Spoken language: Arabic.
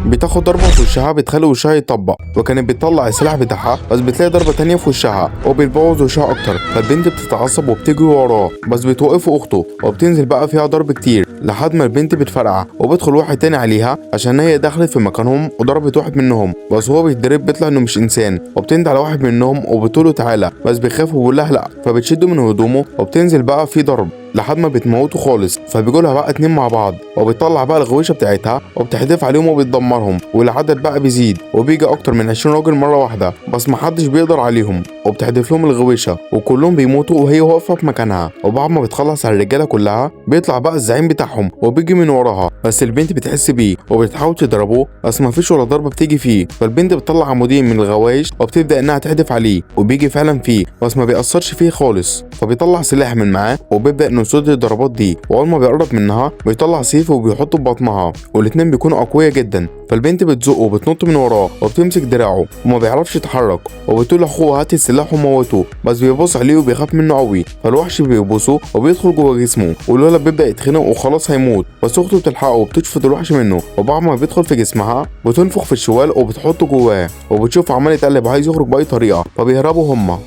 بتاخد ضربة في وشها بتخلي وشها يطبق، وكانت بتطلع السلاح بتاعها بس بتلاقي ضربة تانية في وشها وبتبوظ وشها اكتر، فالبنت بتتعصب وبتجري وراه بس بتوقف اخته وبتنزل بقى فيها ضرب كتير لحد ما البنت بتفرقع وبيدخل واحد تاني عليها عشان هي دخلت في مكانهم وضربت واحد منهم، بس هو بيتضرب بيطلع انه مش انسان وبتندى على واحد منهم وبتقوله تعالى، بس بيخاف وبيقول لها لا، فبتشده من هدومه وبتنزل بقى في ضرب لحد ما بتموته خالص، فبيجولها بقى اتنين مع بعض وبتطلع بقى الغويشه بتاعتها وبتحدف عليهم وبتدمرهم، والعدد بقى بيزيد وبيجي اكتر من 20 راجل مره واحده بس محدش بيقدر عليهم، وبتحدف لهم الغويشه وكلهم بيموتوا وهي واقفه في مكانها. وبعد ما بتخلص على الرجاله كلها بيطلع بقى الزعيم بتاعهم وبيجي من وراها، بس البنت بتحس بيه وبتحاول تضربه بس مفيش ولا ضربه بتيجي فيه، فالبنت بتطلع عمودين من الغوايش وبتبدا انها تحدف عليه وبيجي فعلا فيه بس ما بيأثرش فيه خالص، فبيطلع سلاح من معاه وبيبدا انه يصد الضربات دي، واول ما بيقرب منها بيطلع سيف وبيحطه في بطنها، والاتنين بيكونوا اقوياء جدا، فالبنت بتزقه وبتنط من وراه وبتمسك دراعه وما بيعرفش يتحرك وبتقول لاخوه هات السلاح وموته، بس بيبص عليه وبيخاف منه قوي، فالوحش بيبوسه وبيدخل جوه جسمه والولد بيبدا يتخنق وخلاص هيموت، بس اخته بتلحقه وبتشفط الوحش منه، وبعد ما بيدخل في جسمها بتنفخ في الشوال وبتحطه جواه وبتشوف عمال يتقلب عايز يخرج باي طريقه، فبيهربوا هما.